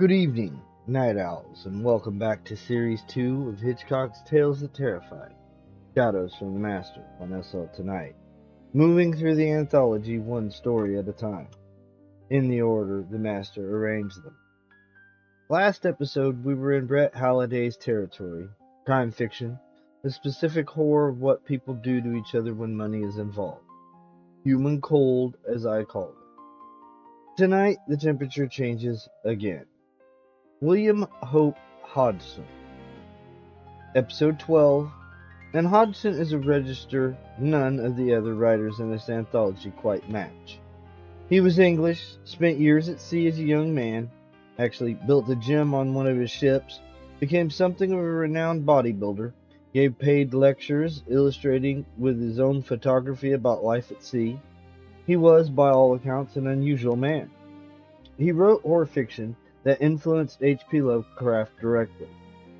Good evening, Night Owls, and welcome back to Series 2 of Hitchcock's Tales That Terrify, Shadows from the Master on SL Tonight, moving through the anthology one story at a time, in the order the Master arranged them. Last episode, we were in Brett Halliday's territory, crime fiction, the specific horror of what people do to each other when money is involved. Human cold, as I call it. Tonight, the temperature changes again. William Hope Hodgson. Episode 12, and Hodgson is a register none of the other writers in this anthology quite match. He was English, spent years at sea as a young man, actually built a gym on one of his ships, became something of a renowned bodybuilder, gave paid lectures illustrating with his own photography about life at sea. He was, by all accounts, an unusual man. He wrote horror fiction that influenced H.P. Lovecraft directly.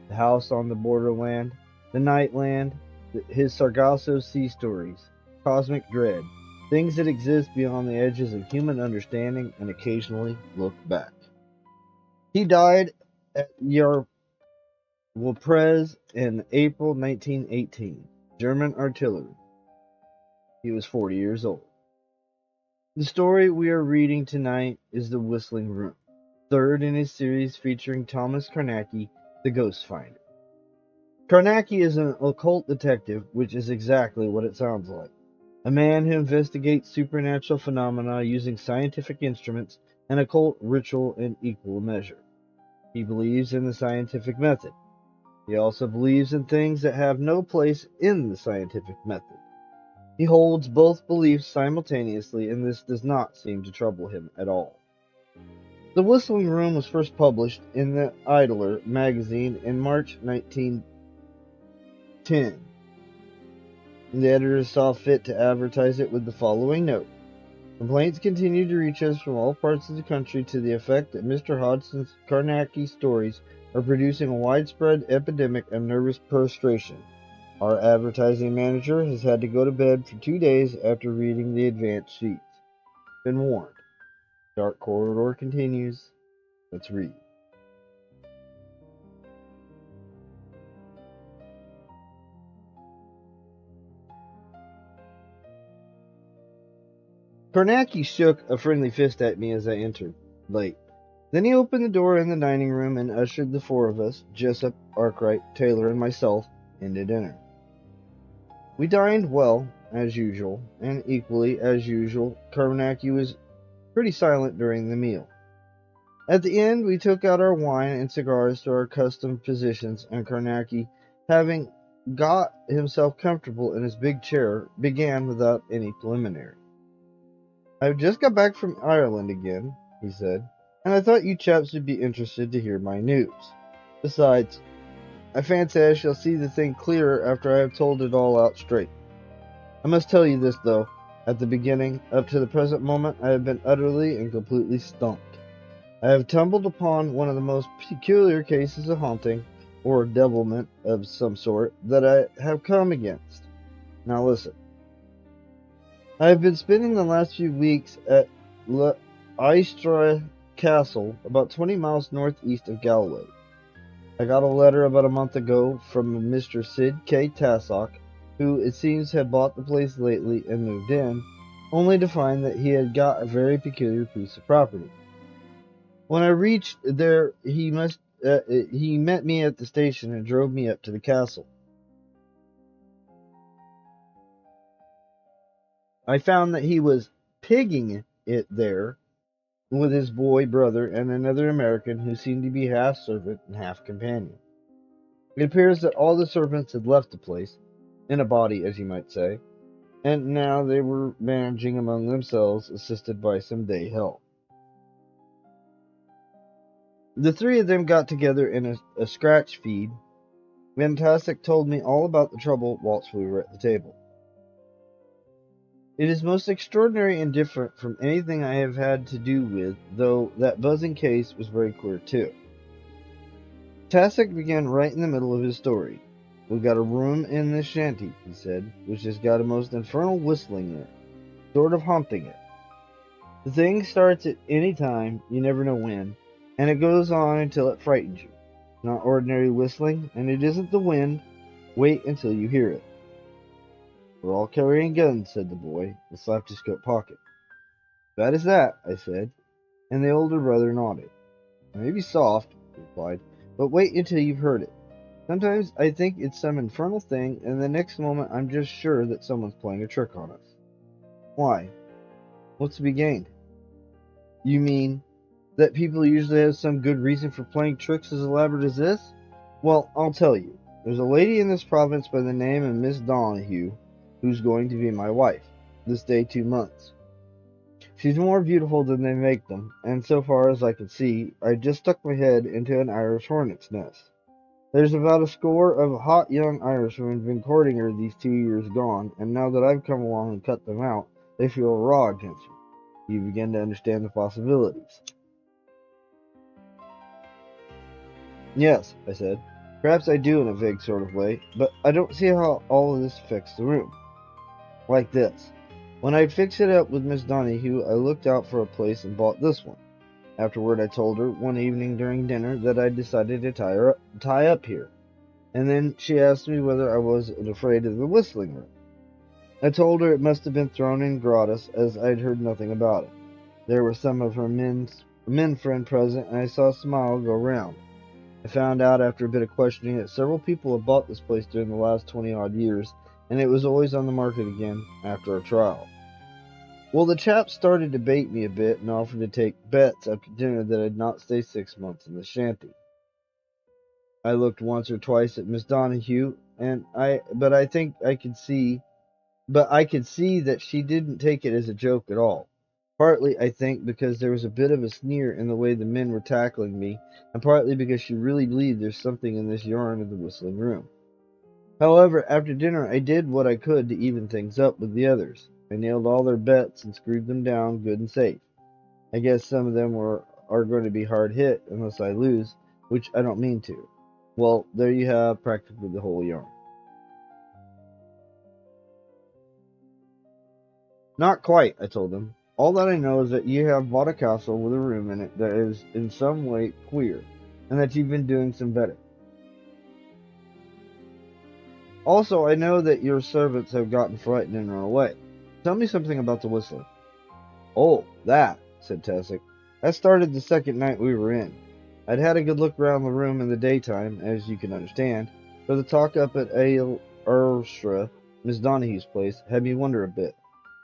The House on the Borderland, The Nightland, his Sargasso Sea stories, Cosmic Dread, things that exist beyond the edges of human understanding and occasionally look back. He died at Ypres in April 1918, German artillery. He was 40 years old. The story we are reading tonight is The Whistling Room, third in his series featuring Thomas Carnacki, the Ghost Finder. Carnacki is an occult detective, which is exactly what it sounds like. A man who investigates supernatural phenomena using scientific instruments and occult ritual in equal measure. He believes in the scientific method. He also believes in things that have no place in the scientific method. He holds both beliefs simultaneously, and this does not seem to trouble him at all. The Whistling Room was first published in the Idler magazine in March 1910. The editors saw fit to advertise it with the following note. Complaints continue to reach us from all parts of the country to the effect that Mr. Hodgson's Carnacki stories are producing a widespread epidemic of nervous prostration. Our advertising manager has had to go to bed for 2 days after reading the advance sheets. Been warned. Dark corridor continues. Let's read. Carnacki shook a friendly fist at me as I entered, late. Then he opened the door in the dining room and ushered the four of us, Jessup, Arkwright, Taylor, and myself, into dinner. We dined well, as usual, and equally as usual, Carnacki was pretty silent during the meal. At the end, we took out our wine and cigars to our accustomed positions, and Carnacki, having got himself comfortable in his big chair, began without any preliminary. "I've just got back from Ireland again," he said, "and I thought you chaps would be interested to hear my news. Besides, I fancy I shall see the thing clearer after I have told it all out straight. I must tell you this, though. At the beginning, up to the present moment, I have been utterly and completely stumped. I have tumbled upon one of the most peculiar cases of haunting, or devilment of some sort, that I have come against. Now listen. I have been spending the last few weeks at Ypres Castle, about 20 miles northeast of Galway. I got a letter about a month ago from Mr. Sid K. Tassock, who it seems had bought the place lately and moved in, only to find that he had got a very peculiar piece of property. When I reached there, he met me at the station and drove me up to the castle. I found that he was pigging it there with his boy brother and another American who seemed to be half servant and half companion. It appears that all the servants had left the place, in a body, as you might say, and now they were managing among themselves, assisted by some day help. The three of them got together in a scratch feed, and Tassock told me all about the trouble whilst we were at the table. It is most extraordinary and different from anything I have had to do with, though that buzzing case was very queer too. Tassock began right in the middle of his story. "We've got a room in this shanty," he said, "which has got a most infernal whistling in it, sort of haunting it. The thing starts at any time, you never know when, And it goes on until it frightens you. Not ordinary whistling, and it isn't the wind. Wait until you hear it. We're all carrying guns, said the boy, and slapped his coat pocket. Bad as that, I said, and the older brother nodded. Maybe soft, he replied, but wait until you've heard it. Sometimes I think it's some infernal thing, and the next moment I'm just sure that someone's playing a trick on us. Why? What's to be gained? You mean that people usually have some good reason for playing tricks as elaborate as this? Well, I'll tell you. There's a lady in this province by the name of Miss Donahue who's going to be my wife this day 2 months. She's more beautiful than they make them, and so far as I could see, I just stuck my head into an Irish hornet's nest. There's about a score of hot young Irishmen been courting her these 2 years gone, and now that I've come along and cut them out, they feel raw against her. You begin to understand the possibilities. Yes, I said. Perhaps I do in a vague sort of way, but I don't see how all of this affects the room. Like this. When I'd fixed it up with Miss Donahue, I looked out for a place and bought this one. Afterward, I told her one evening during dinner that I'd decided to tie up here, and then she asked me whether I wasn't afraid of the whistling room. I told her it must have been thrown in gratis, as I'd heard nothing about it. There were some of her men friend present, and I saw a smile go round. I found out after a bit of questioning that several people had bought this place during the last 20-odd years, and it was always on the market again after a trial. Well, the chap started to bait me a bit and offered to take bets after dinner that I'd not stay 6 months in the shanty. I looked once or twice at Miss Donahue, but I could see that she didn't take it as a joke at all. Partly, I think, because there was a bit of a sneer in the way the men were tackling me, and partly because she really believed there's something in this yarn of the whistling room. However, after dinner I did what I could to even things up with the others. I nailed all their bets and screwed them down good and safe. I guess some of them are going to be hard hit unless I lose, which I don't mean to. Well, there you have practically the whole yarn. Not quite, I told them. All that I know is that you have bought a castle with a room in it that is in some way queer, and that you've been doing some betting. Also, I know that your servants have gotten frightened and run away. Tell me something about the whistling. Oh, that, said Tessick. That started the second night we were in. I'd had a good look around the room in the daytime, as you can understand, for the talk up at Ypres, Miss Donahue's place, had me wonder a bit.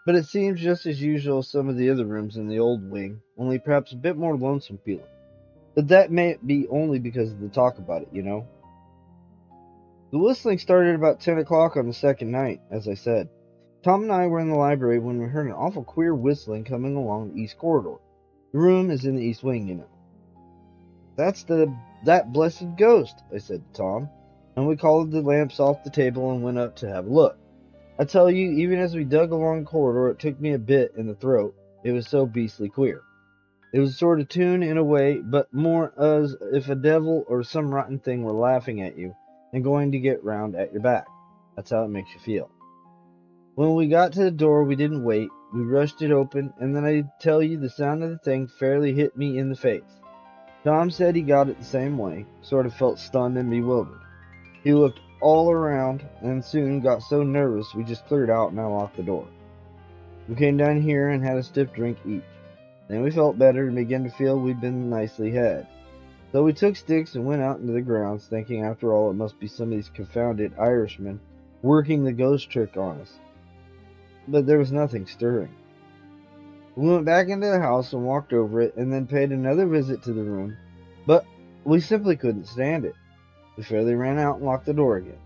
But it seems just as usual as some of the other rooms in the old wing, only perhaps a bit more lonesome feeling. But that may be only because of the talk about it, you know. The whistling started about 10 o'clock on the second night, as I said. Tom and I were in the library when we heard an awful queer whistling coming along the east corridor. The room is in the east wing, you know. That's that blessed ghost, I said to Tom, and we called the lamps off the table and went up to have a look. I tell you, even as we dug along the corridor, it took me a bit in the throat. It was so beastly queer. It was a sort of tune in a way, but more as if a devil or some rotten thing were laughing at you and going to get round at your back. That's how it makes you feel. When we got to the door, we didn't wait. We rushed it open, and then I tell you, the sound of the thing fairly hit me in the face. Tom said he got it the same way, sort of felt stunned and bewildered. He looked all around, and soon got so nervous we just cleared out and I locked the door. We came down here and had a stiff drink each. Then we felt better and began to feel we'd been nicely had. So we took sticks and went out into the grounds, thinking after all it must be some of these confounded Irishmen working the ghost trick on us. But there was nothing stirring. We went back into the house and walked over it, and then paid another visit to the room, but we simply couldn't stand it. We fairly ran out and locked the door again.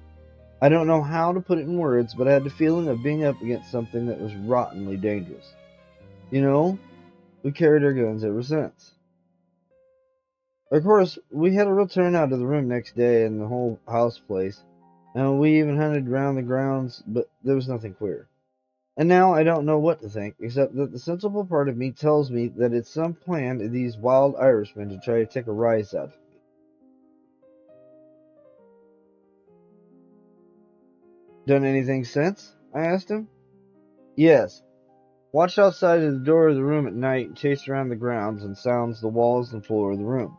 I don't know how to put it in words, but I had the feeling of being up against something that was rottenly dangerous. You know, we carried our guns ever since. Of course, we had a real turnout of the room next day and the whole house place, and we even hunted round the grounds, but there was nothing queer. And now I don't know what to think, except that the sensible part of me tells me that it's some plan of these wild Irishmen to try to take a rise out of me. Done anything since? I asked him. Yes. Watched outside of the door of the room at night and chased around the grounds and sounds the walls and floor of the room.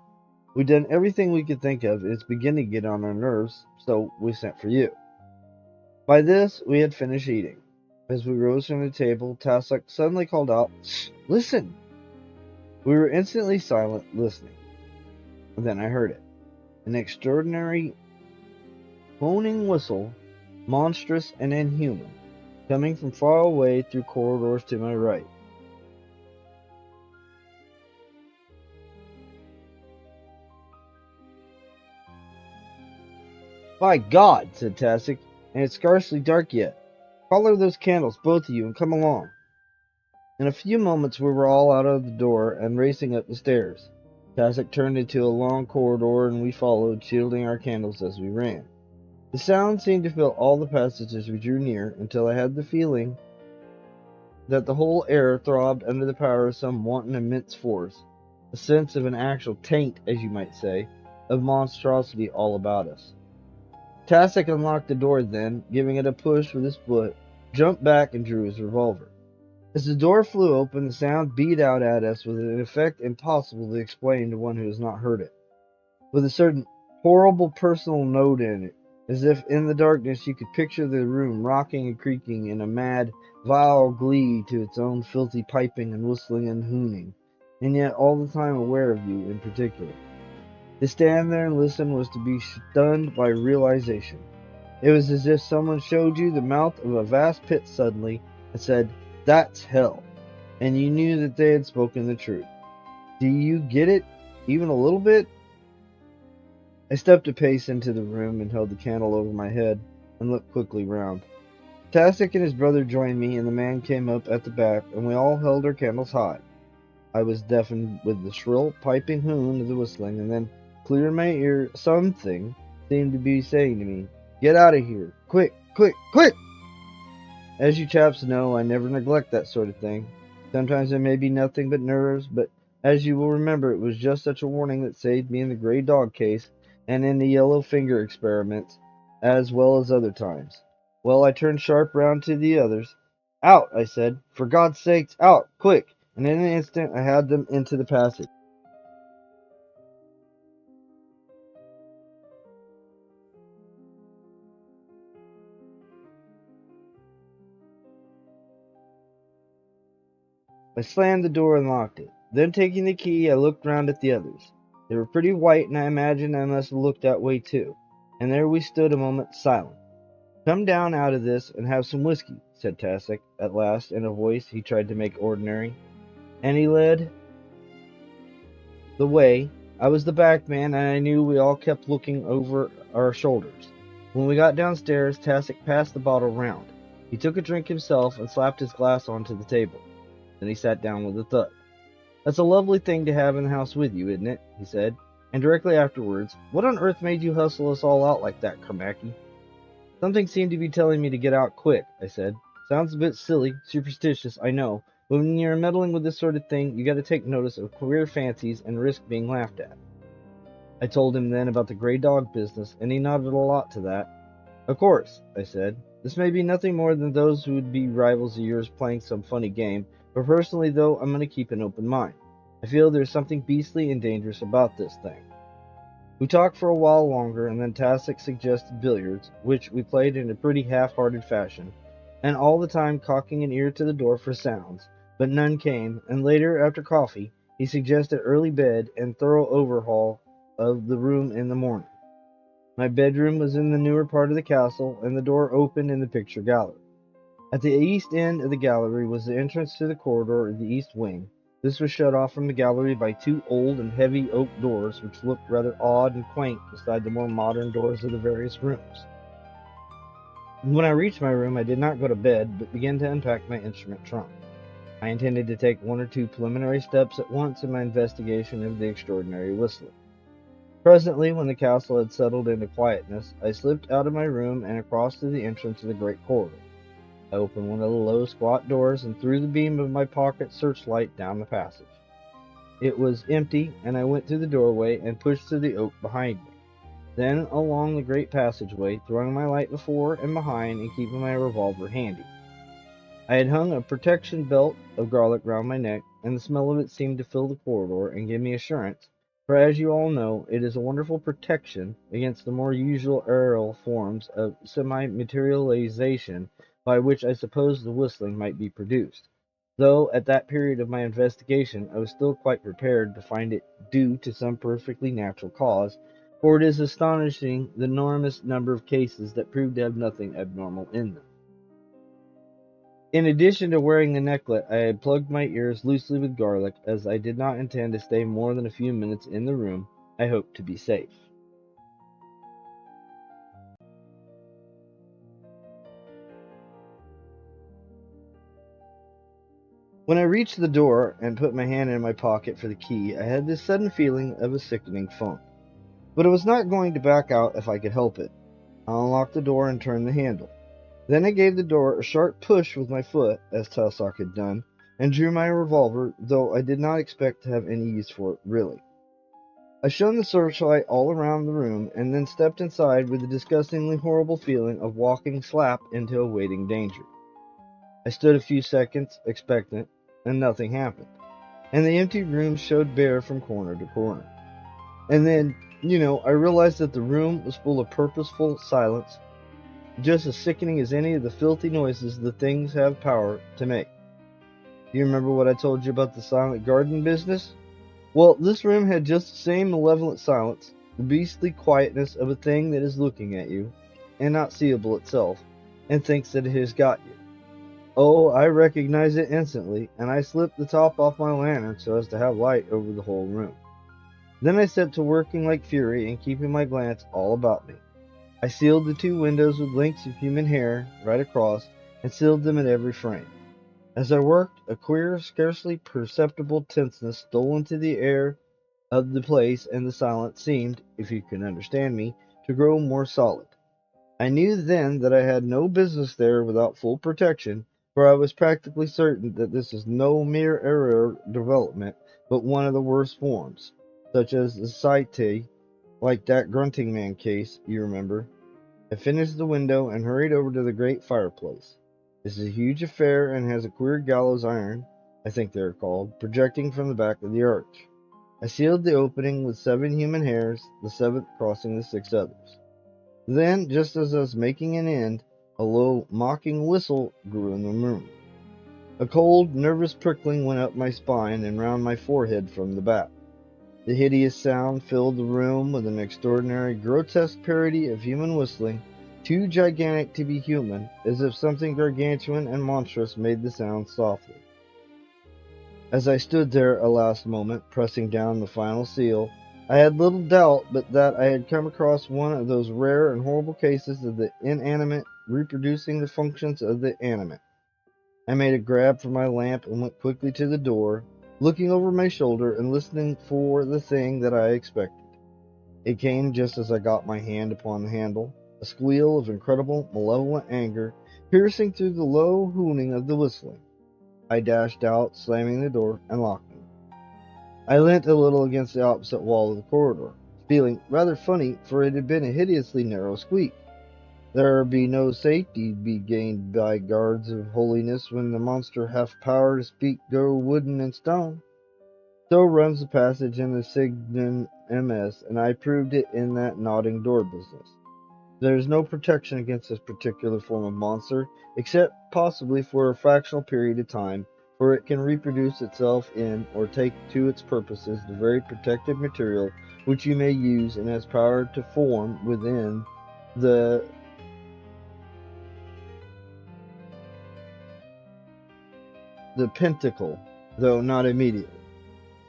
We'd done everything we could think of, and it's beginning to get on our nerves, so we sent for you. By this, we had finished eating. As we rose from the table, Tassoc suddenly called out, "Listen!" We were instantly silent, listening. And then I heard it. An extraordinary moaning whistle, monstrous and inhuman, coming from far away through corridors to my right. "By God," said Tassoc, "and it's scarcely dark yet. Collar those candles, both of you, and come along." In a few moments we were all out of the door and racing up the stairs. Tassoc turned into a long corridor, and we followed, shielding our candles as we ran. The sound seemed to fill all the passages we drew near, until I had the feeling that the whole air throbbed under the power of some wanton immense force, a sense of an actual taint, as you might say, of monstrosity all about us. Tassoc unlocked the door then, giving it a push with his foot, jumped back and drew his revolver. As the door flew open, the sound beat out at us with an effect impossible to explain to one who has not heard it, with a certain horrible personal note in it, as if in the darkness you could picture the room rocking and creaking in a mad, vile glee to its own filthy piping and whistling and hooning, and yet all the time aware of you in particular. To stand there and listen was to be stunned by realization. It was as if someone showed you the mouth of a vast pit suddenly and said, "That's hell," and you knew that they had spoken the truth. Do you get it, even a little bit? I stepped a pace into the room and held the candle over my head and looked quickly round. Tassoc and his brother joined me, and the man came up at the back, and we all held our candles high. I was deafened with the shrill, piping hoon of the whistling, and then, clear in my ear, something seemed to be saying to me, "Get out of here! Quick, quick, quick!" As you chaps know, I never neglect that sort of thing. Sometimes it may be nothing but nerves, but as you will remember, it was just such a warning that saved me in the Grey Dog case and in the Yellow Finger experiments, as well as other times. Well, I turned sharp round to the others. "Out!" I said. "For God's sakes, out! Quick!" And in an instant I had them into the passage. I slammed the door and locked it. Then, taking the key, I looked round at the others. They were pretty white, and I imagined I must have looked that way too. And there we stood a moment, silent. "Come down out of this and have some whiskey," said Tassoc, at last, in a voice he tried to make ordinary. And he led the way. I was the back man, and I knew we all kept looking over our shoulders. When we got downstairs, Tassoc passed the bottle round. He took a drink himself and slapped his glass onto the table. Then he sat down with a thud. "That's a lovely thing to have in the house with you, isn't it?" he said. And directly afterwards, "What on earth made you hustle us all out like that, Carnacki?" "Something seemed to be telling me to get out quick," I said. "Sounds a bit silly, superstitious, I know, but when you're meddling with this sort of thing, you got to take notice of queer fancies and risk being laughed at." I told him then about the Grey Dog business, and he nodded a lot to that. "Of course," I said, "this may be nothing more than those who would be rivals of yours playing some funny game, but personally, though, I'm going to keep an open mind. I feel there's something beastly and dangerous about this thing." We talked for a while longer, and then Tassoc suggested billiards, which we played in a pretty half-hearted fashion, and all the time cocking an ear to the door for sounds, but none came, and later, after coffee, he suggested early bed and thorough overhaul of the room in the morning. My bedroom was in the newer part of the castle, and the door opened in the picture gallery. At the east end of the gallery was the entrance to the corridor of the east wing. This was shut off from the gallery by two old and heavy oak doors, which looked rather odd and quaint beside the more modern doors of the various rooms. When I reached my room, I did not go to bed, but began to unpack my instrument trunk. I intended to take one or two preliminary steps at once in my investigation of the extraordinary whistling. Presently, when the castle had settled into quietness, I slipped out of my room and across to the entrance of the great corridor. I opened one of the low, squat doors and threw the beam of my pocket searchlight down the passage. It was empty, and I went through the doorway and pushed through the oak behind me. Then along the great passageway, throwing my light before and behind and keeping my revolver handy. I had hung a protection belt of garlic round my neck, and the smell of it seemed to fill the corridor and give me assurance, for as you all know, it is a wonderful protection against the more usual aerial forms of semi-materialization by which I suppose the whistling might be produced, though at that period of my investigation I was still quite prepared to find it due to some perfectly natural cause, for it is astonishing the enormous number of cases that prove to have nothing abnormal in them. In addition to wearing the necklet, I had plugged my ears loosely with garlic, as I did not intend to stay more than a few minutes in the room. I hoped to be safe. When I reached the door and put my hand in my pocket for the key, I had this sudden feeling of a sickening funk. But I was not going to back out if I could help it. I unlocked the door and turned the handle. Then I gave the door a sharp push with my foot, as Tausok had done, and drew my revolver, though I did not expect to have any use for it, really. I shone the searchlight all around the room, and then stepped inside with the disgustingly horrible feeling of walking slap into awaiting danger. I stood a few seconds, expectant, and nothing happened, and the empty room showed bare from corner to corner. And then, I realized that the room was full of purposeful silence, just as sickening as any of the filthy noises the things have power to make. Do you remember what I told you about the silent garden business? Well, this room had just the same malevolent silence, the beastly quietness of a thing that is looking at you, and not seeable itself, and thinks that it has got you. Oh, I recognized it instantly, and I slipped the top off my lantern so as to have light over the whole room. Then I set to working like fury and keeping my glance all about me. I sealed the two windows with links of human hair right across, and sealed them at every frame. As I worked, a queer, scarcely perceptible tenseness stole into the air of the place, and the silence seemed, if you can understand me, to grow more solid. I knew then that I had no business there without full protection, for I was practically certain that this is no mere error development, but one of the worst forms, such as the site, like that grunting man case, you remember. I finished the window and hurried over to the great fireplace. This is a huge affair and has a queer gallows iron, I think they are called, projecting from the back of the arch. I sealed the opening with 7 human hairs, the 7th crossing the 6 others. Then, just as I was making an end, a low, mocking whistle grew in the room. A cold, nervous prickling went up my spine and round my forehead from the back. The hideous sound filled the room with an extraordinary, grotesque parody of human whistling, too gigantic to be human, as if something gargantuan and monstrous made the sound softly. As I stood there a last moment, pressing down the final seal, I had little doubt but that I had come across one of those rare and horrible cases of the inanimate reproducing the functions of the animate. I made a grab for my lamp and went quickly to the door, looking over my shoulder and listening for the thing that I expected. It came just as I got my hand upon the handle, a squeal of incredible, malevolent anger, piercing through the low hooning of the whistling. I dashed out, slamming the door and locking it. I leant a little against the opposite wall of the corridor, feeling rather funny, for it had been a hideously narrow squeak. There be no safety to be gained by guards of holiness when the monster hath power to speak go wooden and stone. So runs the passage in the Signum MS, and I proved it in that nodding door business. There is no protection against this particular form of monster, except possibly for a fractional period of time, for it can reproduce itself in, or take to its purposes, the very protective material which you may use, and has power to form within the pentacle, though not immediately.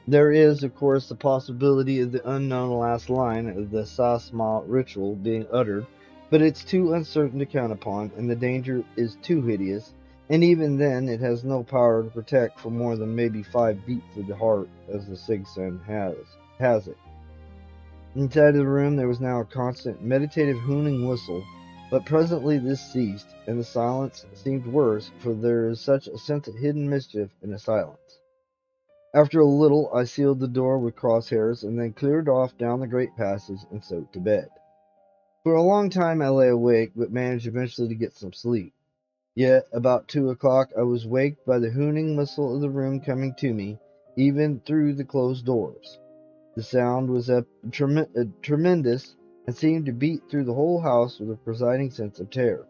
There is, of course, the possibility of the unknown last line of the Sasma ritual being uttered, but it's too uncertain to count upon, and the danger is too hideous, and even then it has no power to protect for more than maybe 5 beats of the heart, as the Sigsun has it. Inside of the room there was now a constant, meditative hooning whistle, but presently this ceased, and the silence seemed worse, for there is such a sense of hidden mischief in a silence. After a little I sealed the door with crosshairs, and then cleared off down the great passage and so to bed. For a long time I lay awake, but managed eventually to get some sleep. Yet, about 2 o'clock, I was waked by the hooning whistle of the room coming to me, even through the closed doors. The sound was tremendous and seemed to beat through the whole house with a presiding sense of terror,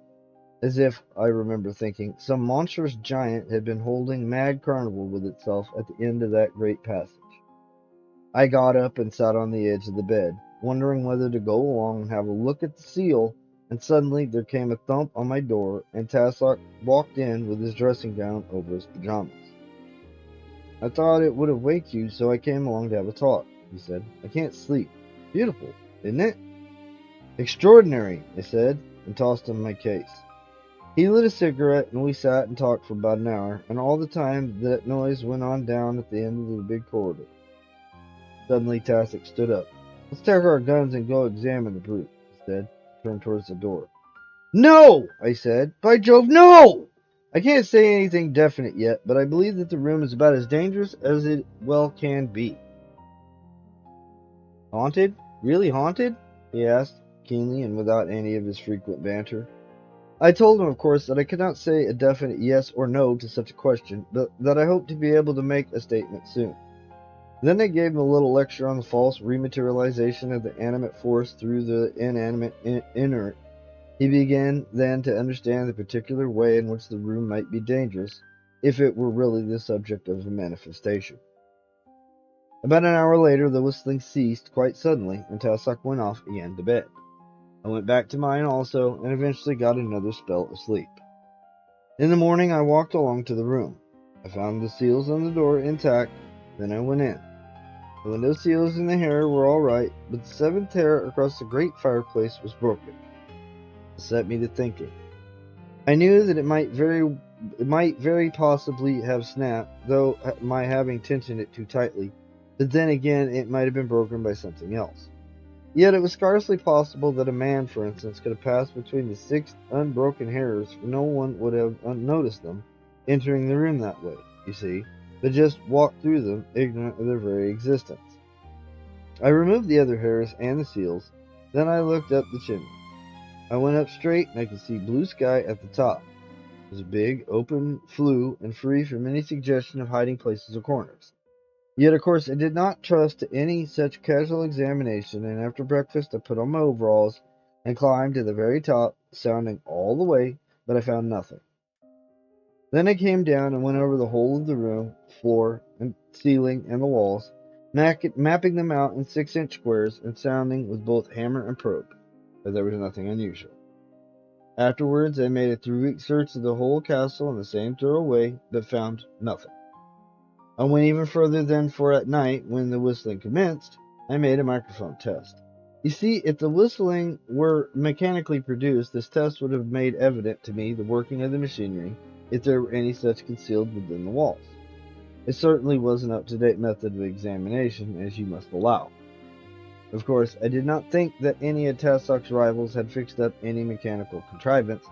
as if, I remember thinking, some monstrous giant had been holding mad carnival with itself at the end of that great passage. I got up and sat on the edge of the bed, wondering whether to go along and have a look at the seal, and suddenly there came a thump on my door, and Tassoc walked in with his dressing gown over his pajamas. I thought it would have waked you, so I came along to have a talk, he said. I can't sleep. Beautiful, isn't it? Extraordinary, I said, and tossed him my case. He lit a cigarette, and we sat and talked for about an hour, and all the time that noise went on down at the end of the big corridor. Suddenly Tassoc stood up. Let's take our guns and go examine the brute, he said, turned towards the door. No, I said. By Jove, no! I can't say anything definite yet, but I believe that the room is about as dangerous as it well can be. Haunted? Really haunted? He asked, keenly and without any of his frequent banter. I told him, of course, that I could not say a definite yes or no to such a question, but that I hoped to be able to make a statement soon. Then I gave him a little lecture on the false rematerialization of the animate force through the inanimate inert. He began then to understand the particular way in which the room might be dangerous, if it were really the subject of a manifestation. About an hour later, the whistling ceased quite suddenly, and Tassoc went off again to bed. I went back to mine also, and eventually got another spell of sleep. In the morning, I walked along to the room. I found the seals on the door intact, then I went in. The window seals and the hair were all right, but the seventh hair across the great fireplace was broken. It set me to thinking. I knew that it might very possibly have snapped, though my having tensioned it too tightly, but then again it might have been broken by something else. Yet it was scarcely possible that a man, for instance, could have passed between the 6 unbroken hairs, for no one would have noticed them entering the room that way, you see, but just walked through them, ignorant of their very existence. I removed the other hairs and the seals, then I looked up the chimney. I went up straight, and I could see blue sky at the top. It was big, open, flue, and free from any suggestion of hiding places or corners. Yet, of course, I did not trust to any such casual examination, and after breakfast I put on my overalls and climbed to the very top, sounding all the way, but I found nothing. Then I came down and went over the whole of the room, floor, and ceiling, and the walls, mapping them out in 6-inch squares and sounding with both hammer and probe, but there was nothing unusual. Afterwards I made a 3-week search of the whole castle in the same thorough way, but found nothing. I went even further then, for at night, when the whistling commenced, I made a microphone test. You see, if the whistling were mechanically produced, this test would have made evident to me the working of the machinery, if there were any such concealed within the walls. It certainly was an up-to-date method of examination, as you must allow. Of course, I did not think that any of Tassoc's rivals had fixed up any mechanical contrivance,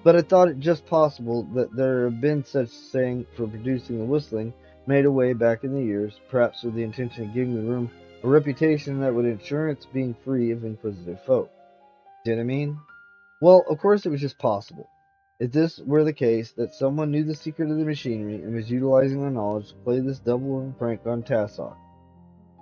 but I thought it just possible that there had been such thing for producing the whistling made away back in the years, perhaps with the intention of giving the room a reputation that would ensure its being free of inquisitive folk. See what I mean? Well, of course it was just possible. If this were the case, that someone knew the secret of the machinery and was utilizing the knowledge to play this double prank on Tassoc.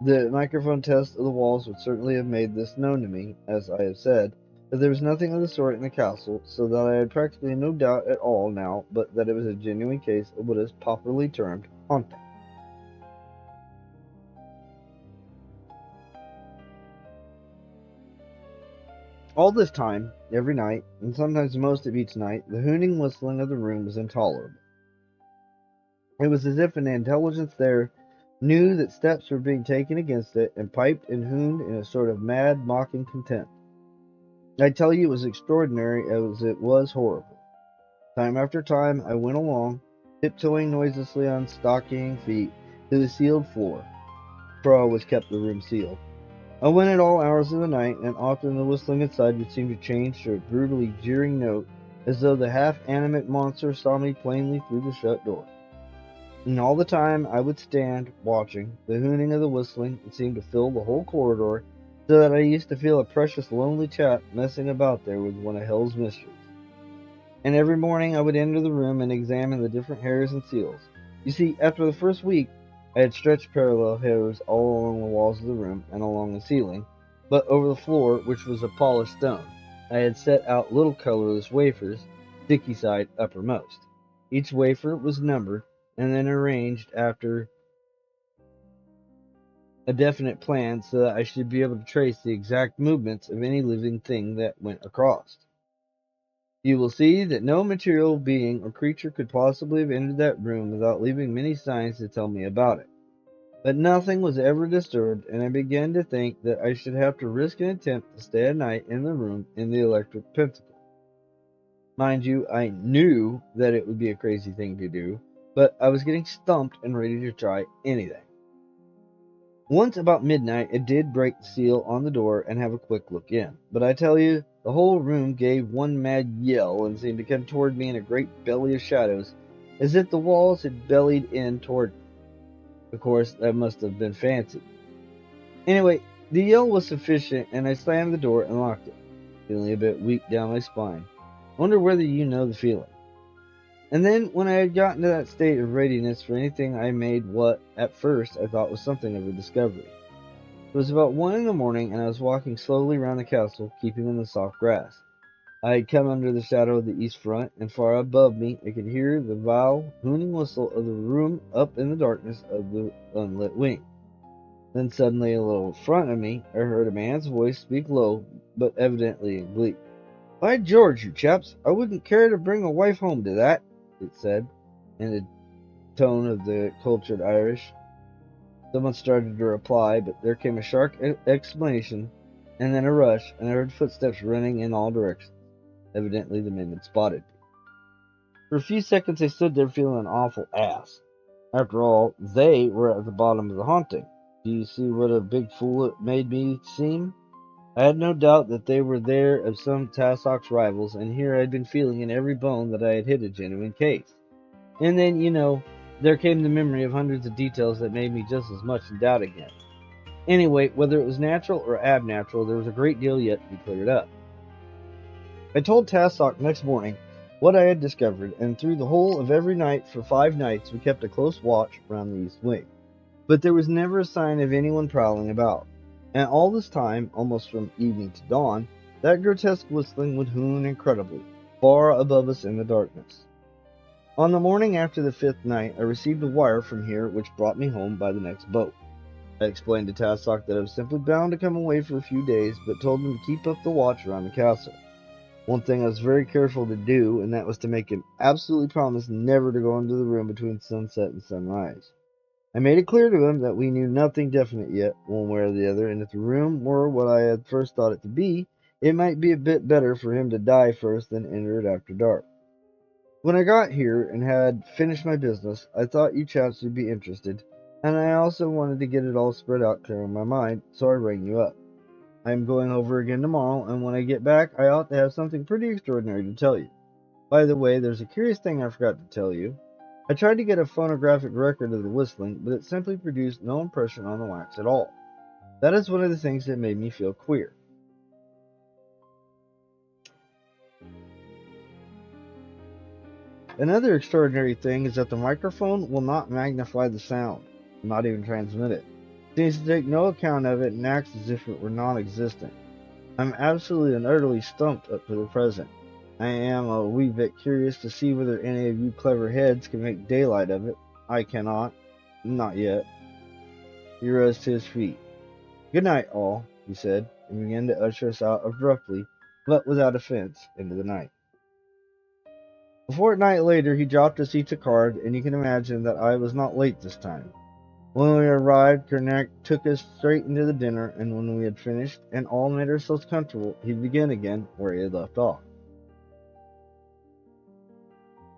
The microphone test of the walls would certainly have made this known to me, as I have said, but there was nothing of the sort in the castle, so that I had practically no doubt at all now but that it was a genuine case of what is properly termed haunting. All this time, every night, and sometimes most of each night, the hooning whistling of the room was intolerable. It was as if an intelligence there knew that steps were being taken against it, and piped and hooned in a sort of mad, mocking contempt. I tell you, it was extraordinary as it was horrible. Time after time I went along, tiptoeing noiselessly on stockinged feet, to the sealed floor, for I always kept the room sealed. I went at all hours of the night, and often the whistling inside would seem to change to a brutally jeering note, as though the half-animate monster saw me plainly through the shut door. And all the time I would stand, watching. The hooning of the whistling seemed to fill the whole corridor, so that I used to feel a precious lonely chap messing about there with one of hell's mysteries. and every morning I would enter the room and examine the different hairs and seals. You see, after the first week, I had stretched parallel hairs all along the walls of the room and along the ceiling, but over the floor, which was of polished stone, I had set out little colorless wafers, sticky side uppermost. Each wafer was numbered and then arranged after a definite plan so that I should be able to trace the exact movements of any living thing that went across. You will see that no material being or creature could possibly have entered that room without leaving many signs to tell me about it. But nothing was ever disturbed, and I began to think that I should have to risk an attempt to stay a night in the room in the electric pentacle. Mind you, I knew that it would be a crazy thing to do, but I was getting stumped and ready to try anything. Once about midnight, I did break the seal on the door and have a quick look in. But I tell you, the whole room gave one mad yell and seemed to come toward me in a great belly of shadows, as if the walls had bellied in toward me. Of course, that must have been fancy. Anyway, the yell was sufficient, and I slammed the door and locked it, feeling a bit weak down my spine. I wonder whether you know the feeling. And then, when I had gotten to that state of readiness for anything, I made what, at first, I thought was something of a discovery. It was about 1 in the morning, and I was walking slowly round the castle, keeping in the soft grass. I had come under the shadow of the east front, and far above me I could hear the vile, hooning whistle of the room up in the darkness of the unlit wing. Then suddenly, a little in front of me, I heard a man's voice speak low, but evidently in glee. "By George, you chaps, I wouldn't care to bring a wife home to that," it said, in the tone of the cultured Irish. Someone started to reply, but there came a sharp exclamation, and then a rush, and I heard footsteps running in all directions. Evidently the men had spotted me. For a few seconds I stood there feeling an awful ass. After all, they were at the bottom of the haunting. Do you see what a big fool it made me seem? I had no doubt that they were there of some Tassock's rivals, and here I had been feeling in every bone that I had hit a genuine case. And then, there came the memory of hundreds of details that made me just as much in doubt again. Anyway, whether it was natural or abnatural, there was a great deal yet to be cleared up. I told Tassock next morning what I had discovered, and through the whole of every night for 5 nights we kept a close watch round the east wing. But there was never a sign of anyone prowling about. And all this time, almost from evening to dawn, that grotesque whistling would hoon incredibly, far above us in the darkness. On the morning after the 5th night, I received a wire from here which brought me home by the next boat. I explained to Tassock that I was simply bound to come away for a few days, but told him to keep up the watch around the castle. One thing I was very careful to do, and that was to make him absolutely promise never to go into the room between sunset and sunrise. I made it clear to him that we knew nothing definite yet, one way or the other, and if the room were what I had first thought it to be, it might be a bit better for him to die first than enter it after dark. When I got here and had finished my business, I thought you chaps would be interested, and I also wanted to get it all spread out clear in my mind, so I rang you up. I am going over again tomorrow, and when I get back, I ought to have something pretty extraordinary to tell you. By the way, there's a curious thing I forgot to tell you. I tried to get a phonographic record of the whistling, but it simply produced no impression on the wax at all. That is one of the things that made me feel queer. Another extraordinary thing is that the microphone will not magnify the sound, not even transmit it. It seems to take no account of it and acts as if it were non-existent. I'm absolutely and utterly stumped up to the present. I am a wee bit curious to see whether any of you clever heads can make daylight of it. I cannot. Not yet. He rose to his feet. "Good night, all," he said, and began to usher us out abruptly, but without offense, into the night. A fortnight later he dropped us each a card, and you can imagine that I was not late this time. When we arrived, Carnacki took us straight into the dinner, and when we had finished and all made ourselves comfortable, he began again where he had left off.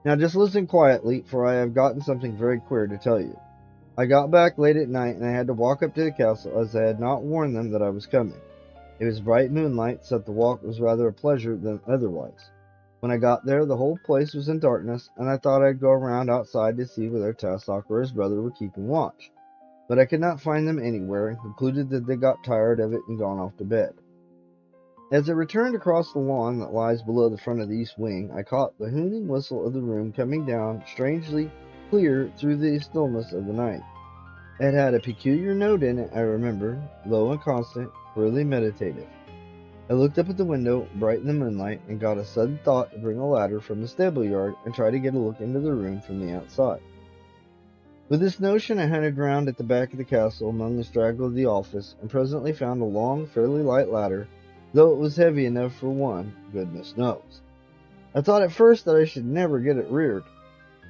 Now just listen quietly, for I have gotten something very queer to tell you. I got back late at night, and I had to walk up to the castle, as I had not warned them that I was coming. It was bright moonlight, so that the walk was rather a pleasure than otherwise. When I got there, the whole place was in darkness, and I thought I'd go around outside to see whether Tassock or his brother were keeping watch. But I could not find them anywhere, and concluded that they got tired of it and gone off to bed. As I returned across the lawn that lies below the front of the east wing, I caught the hooning whistle of the room coming down strangely clear through the stillness of the night. It had a peculiar note in it, I remember, low and constant, really meditative. I looked up at the window, bright in the moonlight, and got a sudden thought to bring a ladder from the stable yard and try to get a look into the room from the outside. With this notion, I hunted round at the back of the castle among the straggle of the office, and presently found a long, fairly light ladder, though it was heavy enough for one, goodness knows. I thought at first that I should never get it reared.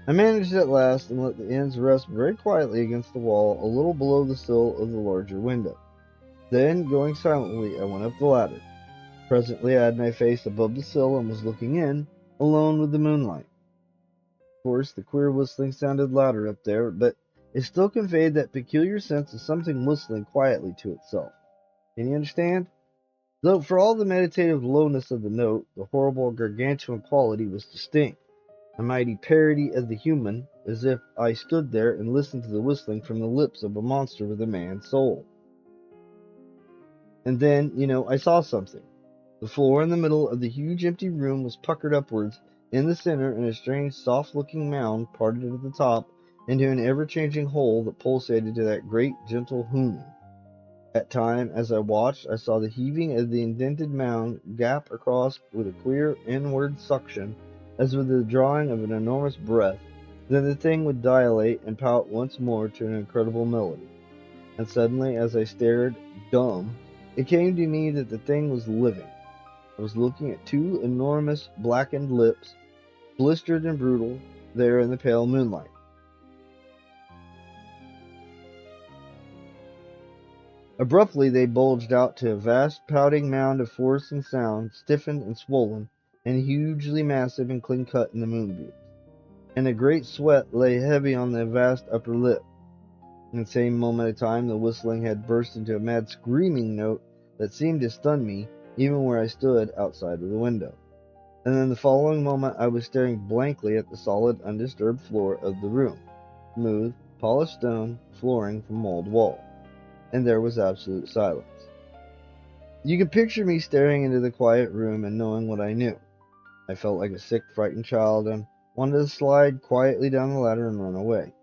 I managed at last, and let the ends rest very quietly against the wall a little below the sill of the larger window. Then, going silently, I went up the ladder. Presently I had my face above the sill and was looking in, alone with the moonlight. Of course, the queer whistling sounded louder up there, but it still conveyed that peculiar sense of something whistling quietly to itself. Can you understand? Though for all the meditative lowness of the note, the horrible gargantuan quality was distinct, a mighty parody of the human, as if I stood there and listened to the whistling from the lips of a monster with a man's soul. And then, I saw something. The floor in the middle of the huge empty room was puckered upwards in the center, and a strange soft-looking mound parted at the top into an ever-changing hole that pulsated to that great gentle hooning. At time, as I watched, I saw the heaving of the indented mound gap across with a queer inward suction, as with the drawing of an enormous breath. Then the thing would dilate and pout once more to an incredible melody. And suddenly, as I stared, dumb, it came to me that the thing was living. I was looking at two enormous blackened lips, blistered and brutal, there in the pale moonlight. Abruptly they bulged out to a vast pouting mound of force and sound, stiffened and swollen, and hugely massive and clean-cut in the moonbeams. And a great sweat lay heavy on the vast upper lip. In the same moment of time the whistling had burst into a mad screaming note that seemed to stun me, even where I stood outside of the window. And in the following moment I was staring blankly at the solid, undisturbed floor of the room. Smooth, polished stone, flooring from wall to wall. And there was absolute silence. You could picture me staring into the quiet room and knowing what I knew. I felt like a sick, frightened child and wanted to slide quietly down the ladder and run away.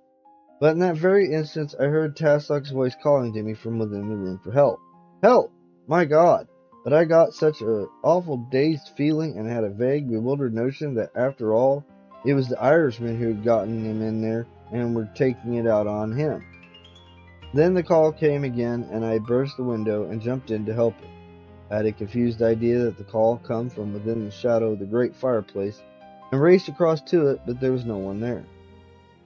But in that very instant I heard Tassock's voice calling to me from within the room for help. Help! My God! But I got such an awful dazed feeling and had a vague, bewildered notion that, after all, it was the Irishmen who had gotten him in there and were taking it out on him. Then the call came again, and I burst the window and jumped in to help it. I had a confused idea that the call come from within the shadow of the great fireplace, and raced across to it, but there was no one there.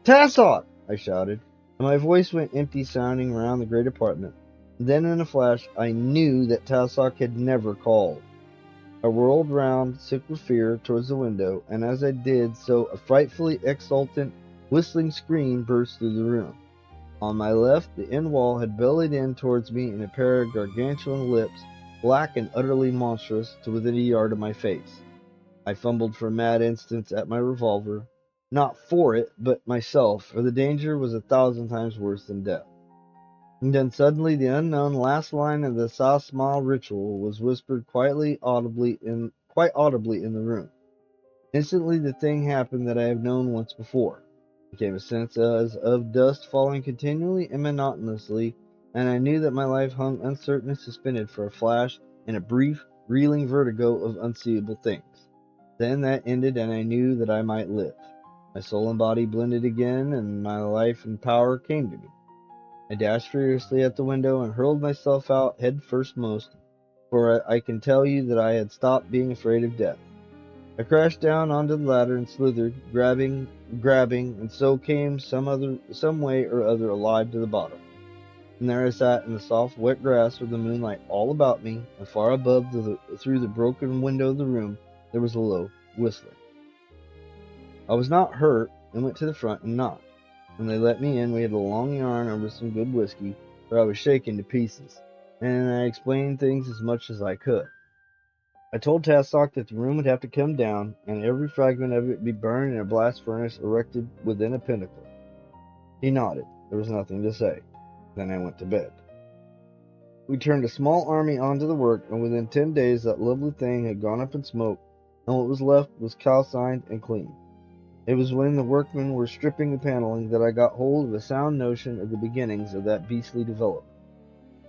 Tassock! I shouted, and my voice went empty-sounding round the great apartment. Then in a flash I knew that Tassock had never called. I whirled round, sick with fear, towards the window, and as I did so a frightfully exultant, whistling scream burst through the room. On my left, the end wall had bellied in towards me in a pair of gargantuan lips, black and utterly monstrous, to within a yard of my face. I fumbled for a mad instant at my revolver, not for it, but myself, for the danger was 1,000 times worse than death. And then suddenly the unknown last line of the Sa-Smile ritual was whispered quite audibly in the room. Instantly the thing happened that I have known once before. There came a sense as of dust falling continually and monotonously, and I knew that my life hung uncertain and suspended for a flash in a brief, reeling vertigo of unseeable things. Then that ended, and I knew that I might live. My soul and body blended again, and my life and power came to me. I dashed furiously at the window and hurled myself out head firstmost, for I can tell you that I had stopped being afraid of death. I crashed down onto the ladder and slithered, grabbing, and so came some way or other alive to the bottom. And there I sat in the soft, wet grass with the moonlight all about me, and far above through the broken window of the room there was a low whistling. I was not hurt, and went to the front and knocked. When they let me in, we had a long yarn over some good whiskey, for I was shaken to pieces, and I explained things as much as I could. I told Tassock that the room would have to come down, and every fragment of it be burned in a blast furnace erected within a pinnacle. He nodded. There was nothing to say. Then I went to bed. We turned a small army onto the work, and within 10 days that lovely thing had gone up in smoke, and what was left was calcined and clean. It was when the workmen were stripping the paneling that I got hold of a sound notion of the beginnings of that beastly development.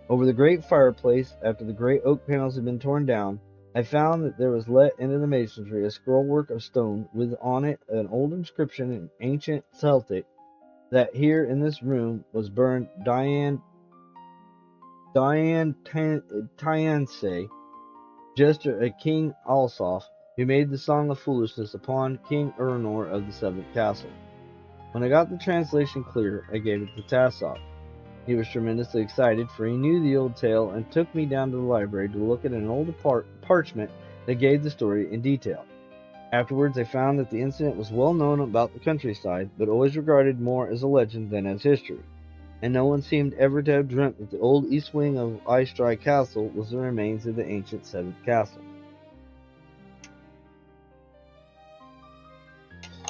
Over the great fireplace, after the great oak panels had been torn down, I found that there was let into the masonry a scrollwork of stone with on it an old inscription in ancient Celtic that here in this room was burned Diane Tyansay, jester at King Alsoph, who made the Song of Foolishness upon King Urnor of the Seventh Castle. When I got the translation clear, I gave it to Tassop. He was tremendously excited, for he knew the old tale and took me down to the library to look at an old parchment that gave the story in detail. Afterwards, I found that the incident was well known about the countryside, but always regarded more as a legend than as history, and no one seemed ever to have dreamt that the old east wing of Ypres Castle was the remains of the ancient Seventh Castle.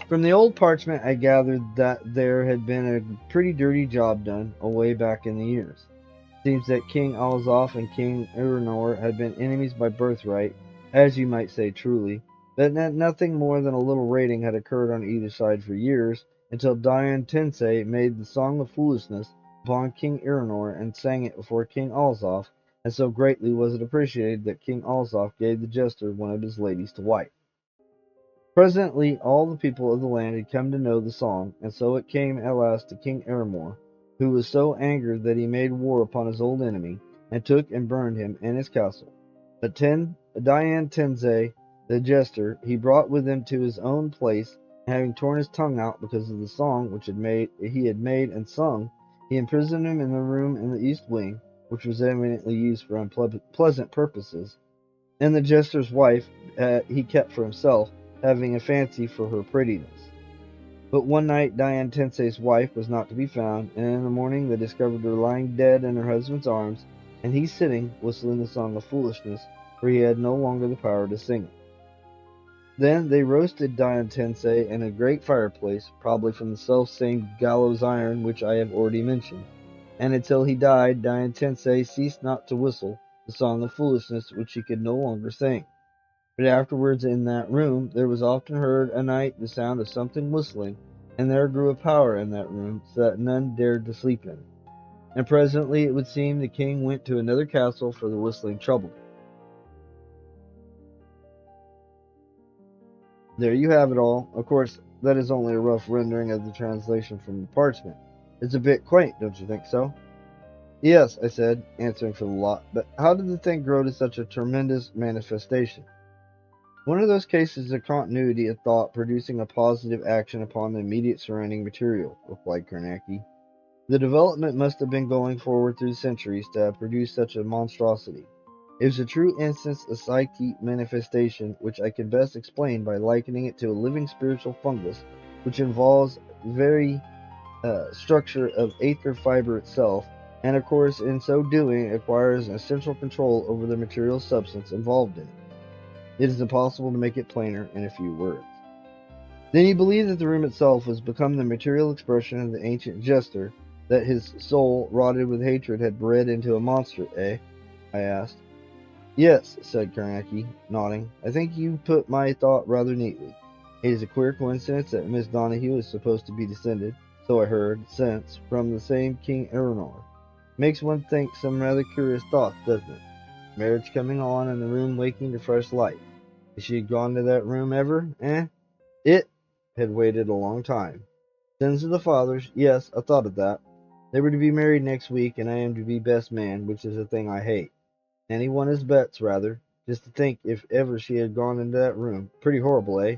From the old parchment, I gathered that there had been a pretty dirty job done away back in the years. Seems that King Alsoph and King Urnor had been enemies by birthright, as you might say truly, but that nothing more than a little raiding had occurred on either side for years, until Diane Tensay made the Song of Foolishness upon King Urnor and sang it before King Alsoph, and so greatly was it appreciated that King Alsoph gave the jester one of his ladies to wife. Presently all the people of the land had come to know the song, and so it came at last to King Urnor, who was so angered that he made war upon his old enemy, and took and burned him and his castle. But Diane Tenzay, the jester, he brought with him to his own place, and having torn his tongue out because of the song which he had made and sung, he imprisoned him in the room in the east wing, which was eminently used for unpleasant purposes, and the jester's wife he kept for himself, having a fancy for her prettiness. But one night Diane Tensay's wife was not to be found, and in the morning they discovered her lying dead in her husband's arms, and he sitting, whistling the Song of Foolishness, for he had no longer the power to sing it. Then they roasted Diane Tensay in a great fireplace, probably from the self-same gallows iron which I have already mentioned, and until he died Diane Tensay ceased not to whistle the Song of Foolishness which she could no longer sing. But afterwards in that room there was often heard a night the sound of something whistling, and there grew a power in that room, so that none dared to sleep in it. And presently it would seem the king went to another castle, for the whistling troubled him. There you have it all. Of course, that is only a rough rendering of the translation from the parchment. It's a bit quaint, don't you think so? Yes, I said, answering for the lot, but how did the thing grow to such a tremendous manifestation? One of those cases of continuity of thought producing a positive action upon the immediate surrounding material, replied Carnacki. The development must have been going forward through centuries to have produced such a monstrosity. It was a true instance of psychic manifestation, which I can best explain by likening it to a living spiritual fungus, which involves very structure of aether fiber itself, and of course in so doing acquires an essential control over the material substance involved in it. It is impossible to make it plainer in a few words. Then you believe that the room itself has become the material expression of the ancient jester, that his soul, rotted with hatred, had bred into a monster, eh? I asked. Yes, said Carnacki, nodding. I think you put my thought rather neatly. It is a queer coincidence that Miss Donahue is supposed to be descended, so I heard, since, from the same King Urnor. Makes one think some rather curious thoughts, doesn't it? Marriage coming on, and the room waking to fresh light. If she had gone to that room ever, eh? It had waited a long time. Sins of the fathers, yes, I thought of that. They were to be married next week, and I am to be best man, which is a thing I hate. Any one his bets, rather. Just to think if ever she had gone into that room. Pretty horrible, eh?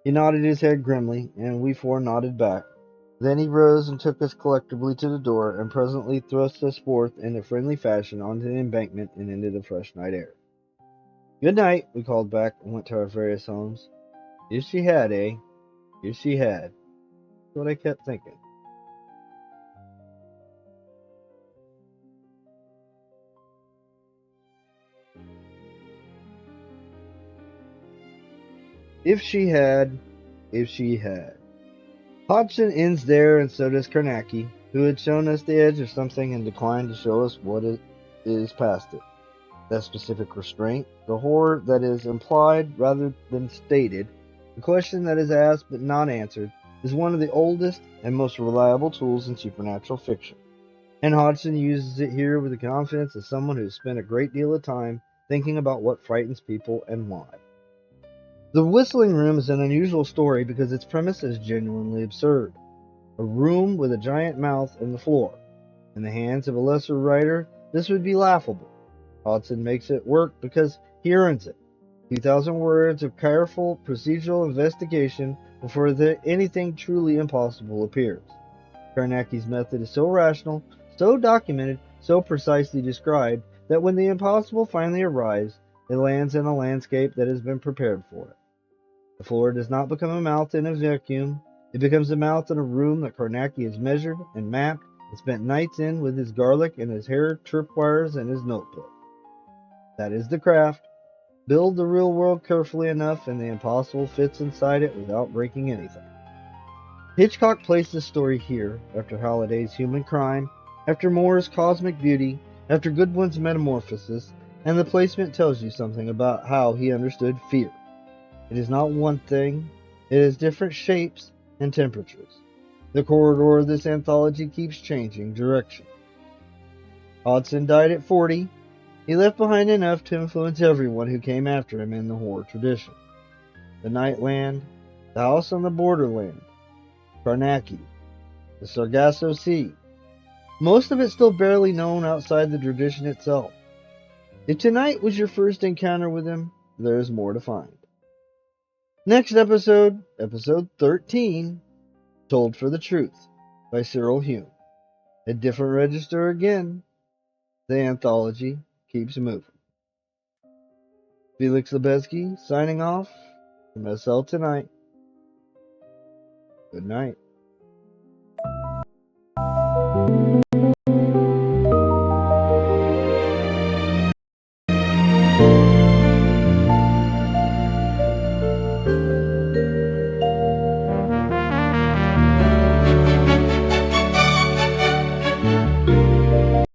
He nodded his head grimly, and we four nodded back. Then he rose and took us collectively to the door, and presently thrust us forth in a friendly fashion onto the embankment and into the fresh night air. Good night, we called back, and went to our various homes. If she had, eh? If she had. That's what I kept thinking. If she had, if she had. Hodgson ends there, and so does Carnacki, who had shown us the edge of something and declined to show us what it is past it. That specific restraint, the horror that is implied rather than stated, the question that is asked but not answered, is one of the oldest and most reliable tools in supernatural fiction. And Hodgson uses it here with the confidence of someone who's spent a great deal of time thinking about what frightens people and why. The Whistling Room is an unusual story because its premise is genuinely absurd. A room with a giant mouth in the floor. In the hands of a lesser writer, this would be laughable. Hodgson makes it work because he earns it. 2,000 words of careful procedural investigation before anything truly impossible appears. Carnacki's method is so rational, so documented, so precisely described that when the impossible finally arrives, it lands in a landscape that has been prepared for it. The floor does not become a mouth in a vacuum. It becomes a mouth in a room that Carnacki has measured and mapped and spent nights in with his garlic and his hair tripwires and his notebook. That is the craft. Build the real world carefully enough and the impossible fits inside it without breaking anything. Hitchcock placed this story here, after Halliday's human crime, after Moore's cosmic beauty, after Goodwin's metamorphosis, and the placement tells you something about how he understood fear. It is not one thing, it is different shapes and temperatures. The corridor of this anthology keeps changing direction. Hodgson died at 40. He left behind enough to influence everyone who came after him in the horror tradition. The Nightland, the House on the Borderland, Carnacki, the Sargasso Sea. Most of it still barely known outside the tradition itself. If tonight was your first encounter with him, there is more to find. Next episode, episode 13, Told for the Truth, by Cyril Hume. A different register again. The anthology keeps moving. Felix Lubezki signing off from SL Tonight. Good night.